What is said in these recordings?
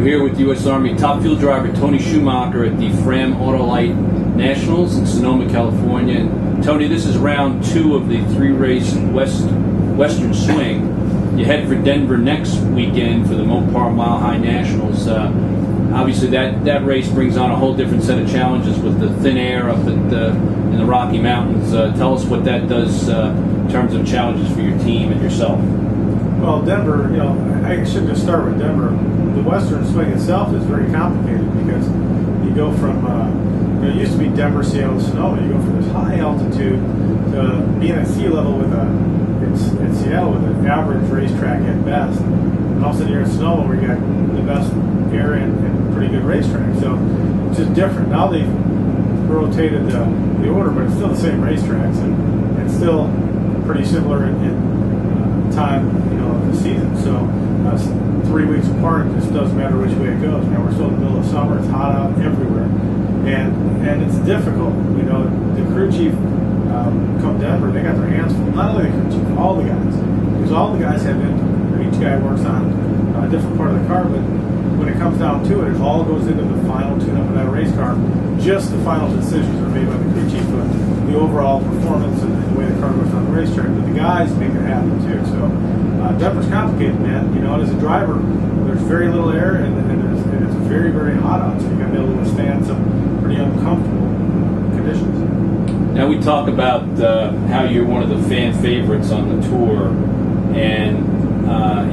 We're here with U.S. Army top fuel driver Tony Schumacher at the Fram Autolite Nationals in Sonoma, California. And Tony, this is round 2 of the 3-race Western Swing. You head for Denver next weekend for the Mopar Mile High Nationals. Obviously, that race brings on a whole different set of challenges with the thin air up in the Rocky Mountains. Tell us what that does in terms of challenges for your team and yourself. Well, Denver, I should just start with Denver. The Western Swing itself is very complicated because you go from, it used to be Denver, Seattle, Sonoma. You go from this high altitude to being at sea level in Seattle with an average racetrack at best. And all of a sudden you're in Sonoma where you got the best air and pretty good racetrack. So it's just different. Now they've rotated the order, but it's still the same racetracks and still pretty similar in time, of the season. So 3 weeks apart, it just doesn't matter which way it goes. Now we're still in the middle of summer. It's hot out everywhere, and it's difficult. The crew chief come Denver, they got their hands full. Not only the crew chief, all the guys, because all the guys have input. Each guy works on a different part of the car, but when it comes down to it, it all goes into the final tune-up of that race car. Just the final decisions are made by the crew chief, but the overall performance and the way the car goes on the racetrack. But the guys make it happen too. So Denver's complicated, man. And as a driver, there's very little air, and it's very, very hot out. So you got to be able to withstand some pretty uncomfortable conditions. Now we talk about how you're one of the fan favorites on the tour, and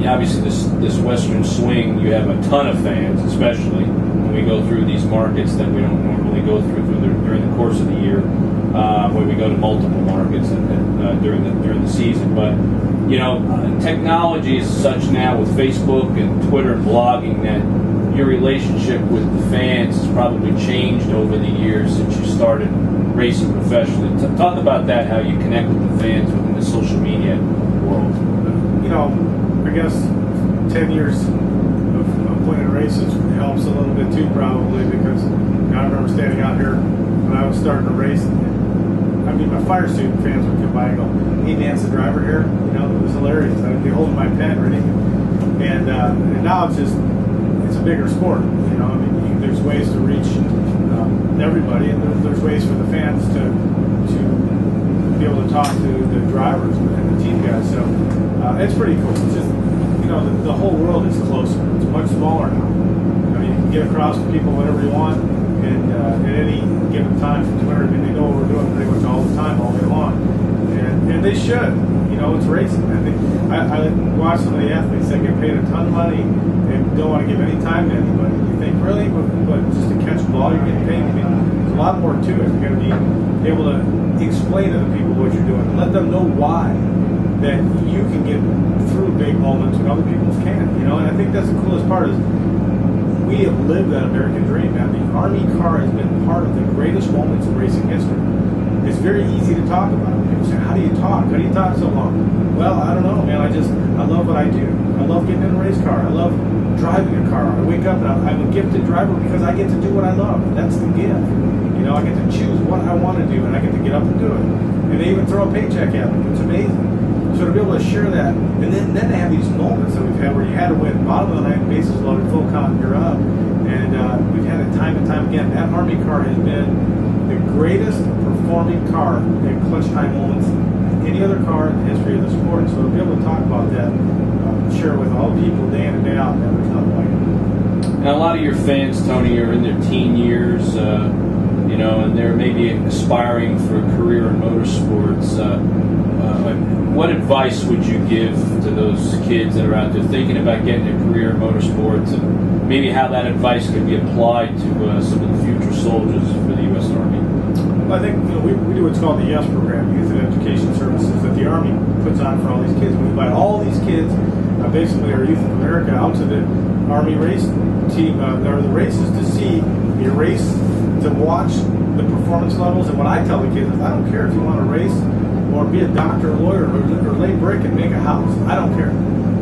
obviously this Western Swing, you have a ton of fans, especially when we go through these markets that we don't normally go through during the course of the year, where we go to multiple markets during the season. But technology is such now with Facebook and Twitter and blogging that your relationship with the fans has probably changed over the years since you started racing professionally. Talk about that, how you connect with the fans within the social media world. I guess 10 years of winning races helps a little bit too, probably, because I remember standing out here when I was starting to race. My fire suit fans would come by and go, "Hey, Nan's the driver here." It was hilarious. I'd be holding my pen ready, and now it's a bigger sport. There's ways to reach everybody, and there's ways for the fans to be able to talk to the drivers and the team guys. So it's pretty cool. It's just the whole world is closer. It's much smaller now. You can get across to people whenever you want, and at any given time from Twitter. They know what we're doing pretty much all the time, all day long, and they should. It's racing. I think I watch some of the athletes that get paid a ton of money and don't want to give any time to anybody. You think, really? But just to catch a ball, you're getting paid? There's a lot more to it. You're going to be able to explain to the people what you're doing and let them know why that you can get through big moments when other people can't. And I think that's the coolest part is we have lived that American dream, man. The Army car has been part of the greatest moments in racing history. It's very easy to talk about. People say, "How do you talk? How do you talk so long?" Well, I don't know, man. I love what I do. I love getting in a race car. I love driving a car. I wake up and I'm a gifted driver because I get to do what I love. That's the gift. I get to choose what I want to do, and I get to get up and do it. And they even throw a paycheck at me. It's amazing. So to be able to share that, and then to have these moments that we've had where you had to win, bottom of the ninth, bases loaded, full count, you're up. And we've had it time and time again. That Army car has been the greatest performing car in clutch time moments than any other car in the history of the sport. So to be able to talk about that, share it with all the people day in and day out, man, there's nothing like it. Now, a lot of your fans, Tony, are in their teen years, and they're maybe aspiring for a career in motorsports. What advice would you give to those kids that are out there thinking about getting a career in motorsports, and maybe how that advice could be applied to some of the future soldiers for the U.S. Army? Well, I think we do what's called the YES program, Youth and Education Services, that the Army puts on for all these kids. We invite all these kids, basically our Youth of America, out to the Army race team, or the races to see a race, to watch the performance levels. And what I tell the kids is, I don't care if you want to race or be a doctor, or lawyer, or lay brick and make a house. I don't care.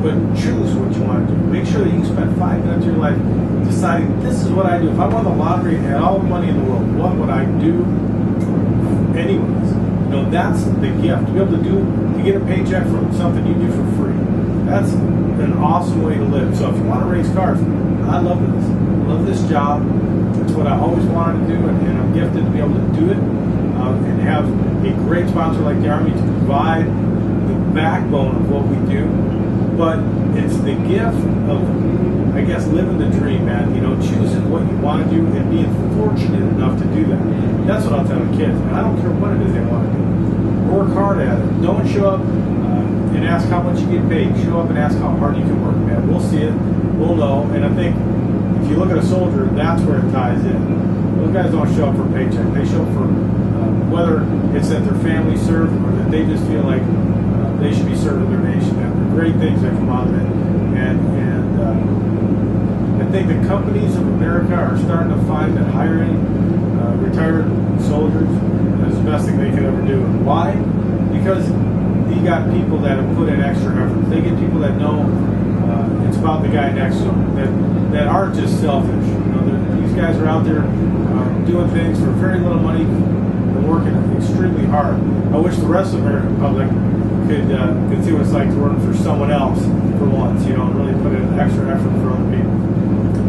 But choose what you want to do. Make sure that you can spend 5 minutes of your life deciding, this is what I do. If I won the lottery and had all the money in the world, what would I do anyways? That's the gift. To be able to get a paycheck from something you do for free. That's an awesome way to live. So if you want to race cars, I love this. I love this job. It's what I always wanted to do, and I'm gifted to be able to do it and have a great sponsor like the Army to provide the backbone of what we do. But it's the gift of, I guess, living the dream, man. You know, choosing what you want to do and being fortunate enough to do that. That's what I'll tell the kids, man. I don't care what it is they want to do. Work hard at it. Don't show up and ask how much you get paid. Show up and ask how hard you can work, man. We'll see it. We'll know. And I think if you look at a soldier, that's where it ties in. Those guys don't show up for a paycheck. They show up for whether it's that their family served or that they just feel like they should be serving their nation. And the great things that come out of it. And I think the companies of America are starting to find that hiring retired soldiers is the best thing they could ever do. And why? Because you got people that have put in extra effort. They get people that know it's about the guy next to them, that aren't just selfish. You know, these guys are out there doing things for very little money and working extremely hard. I wish the rest of the American public could see what it's like to work for someone else for once, you know, and really put in extra effort for other people.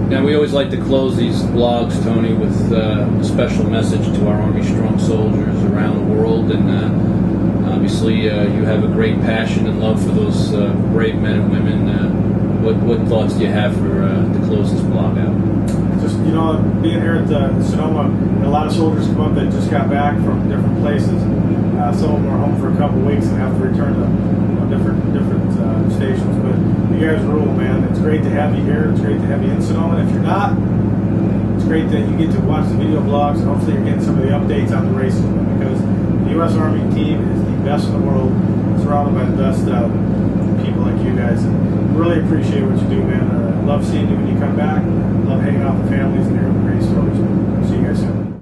Now, we always like to close these vlogs, Tony, with a special message to our Army Strong soldiers around the world. And obviously, you have a great passion and love for those brave men and women. What thoughts do you have for to close this vlog out? Just, you know, being here at Sonoma, a lot of soldiers come up that just got back from different places. Some of them are home for a couple weeks and have to return to different stations. But you guys rule, man. It's great to have you here. It's great to have you in Sonoma. And if you're not, it's great that you get to watch the video blogs, and hopefully you're getting some of the updates on the races, because the U.S. Army team is the best in the world, surrounded by the best people like you guys. And really appreciate what you do, man. I love seeing you when you come back.